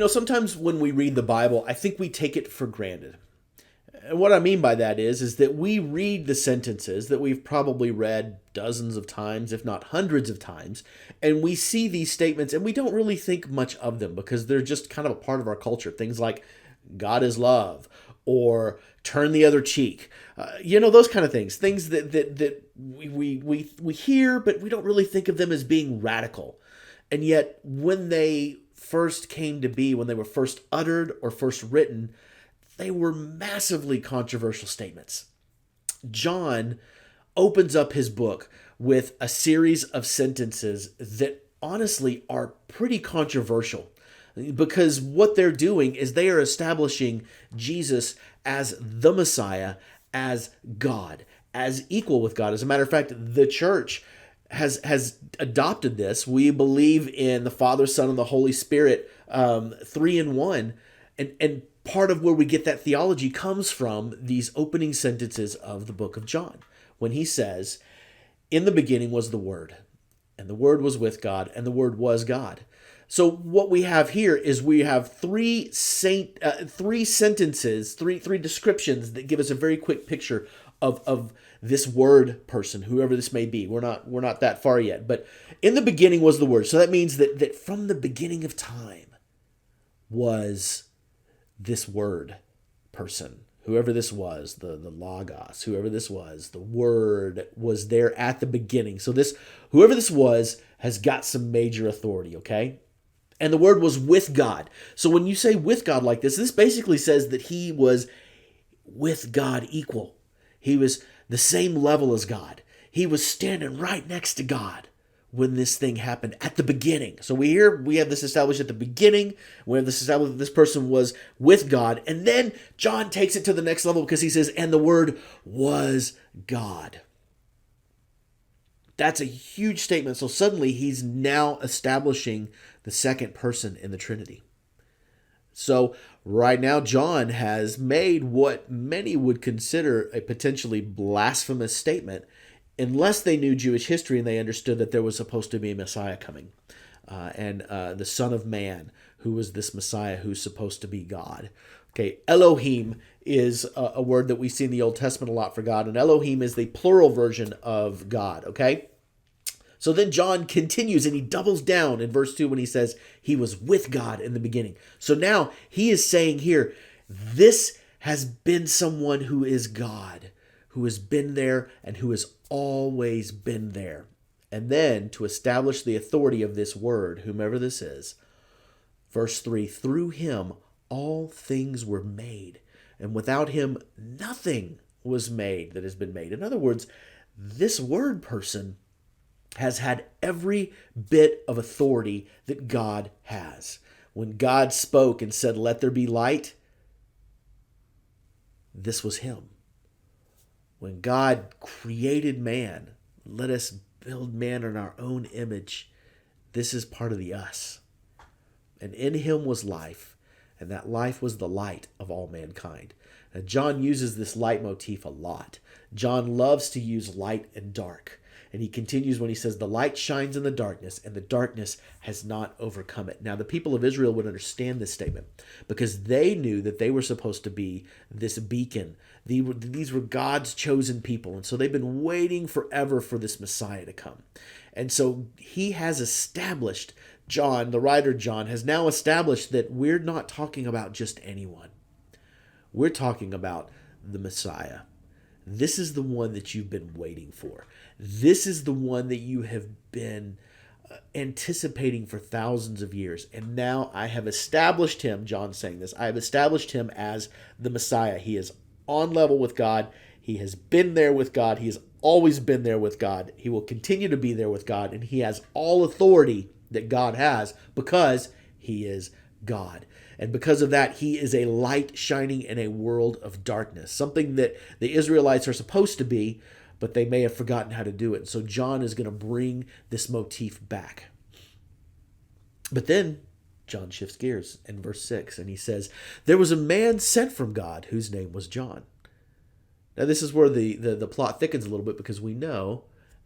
Sometimes when we read the Bible, I think we take it for granted. And what I mean by that is that we read the sentences that we've probably read dozens of times, if not hundreds of times, and we see these statements and we don't really think much of them because they're just kind of a part of our culture. Things like God is love or turn the other cheek, those kind of things. Things that we hear, but we don't really think of them as being radical. And yet, when they first came to be, when they were first uttered or first written, they were massively controversial statements. John opens up his book with a series of sentences that honestly are pretty controversial because what they're doing is they are establishing Jesus as the Messiah, as God, as equal with God. As a matter of fact, the church has adopted this. We believe in the Father, Son, and the Holy Spirit, three in one, and part of where we get that theology comes from these opening sentences of the book of John, when he says, "In the beginning was the Word, and the Word was with God, and the Word was God." So what we have here is we have three sentences, three descriptions that give us a very quick picture of this Word person, whoever this may be. We're not that far yet, but in the beginning was the Word. So that means that from the beginning of time was this Word person, whoever this was, the Logos, whoever this was, the Word was there at the beginning. So whoever this was has got some major authority, okay? And the Word was with God. So when you say with God like this basically says that he was with God equal. He was the same level as God. He was standing right next to God when this thing happened at the beginning. So we have this established at the beginning. We have this established that this person was with God. And then John takes it to the next level because he says, and the Word was God. That's a huge statement. So suddenly he's now establishing the second person in the Trinity. So right now, John has made what many would consider a potentially blasphemous statement unless they knew Jewish history and they understood that there was supposed to be a Messiah coming. And the Son of Man, who was this Messiah who's supposed to be God. Okay, Elohim is a word that we see in the Old Testament a lot for God, and Elohim is the plural version of God, okay? So then John continues and he doubles down in verse 2 when he says he was with God in the beginning. So now he is saying here, this has been someone who is God, who has been there and who has always been there. And then to establish the authority of this word, whomever this is, verse 3, through him all things were made, and without him nothing was made that has been made. In other words, this word person has had every bit of authority that God has. When God spoke and said, "Let there be light," this was him. When God created man, "Let us build man in our own image," this is part of the us. And in him was life, and that life was the light of all mankind. Now, John uses this light motif a lot. John loves to use light and dark. And he continues when he says, the light shines in the darkness, and the darkness has not overcome it. Now, the people of Israel would understand this statement because they knew that they were supposed to be this beacon. These were God's chosen people. And so they've been waiting forever for this Messiah to come. And so he has established, John, the writer John, has now established that we're not talking about just anyone. We're talking about the Messiah. This is the one that you've been waiting for. This is the one that you have been anticipating for thousands of years. And now I have established him, John's saying this, I have established him as the Messiah. He is on level with God. He has been there with God. He has always been there with God. He will continue to be there with God. And he has all authority that God has because he is God. And because of that, he is a light shining in a world of darkness, something that the Israelites are supposed to be, but they may have forgotten how to do it. So John is going to bring this motif back. But then John shifts gears in verse 6, and he says, there was a man sent from God whose name was John. Now this is where the plot thickens a little bit because we know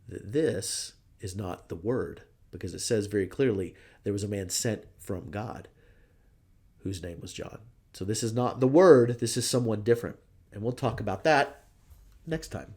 that this is not the word, because it says very clearly there was a man sent from God. whose name was John. So this is not the Word, this is someone different. And we'll talk about that next time.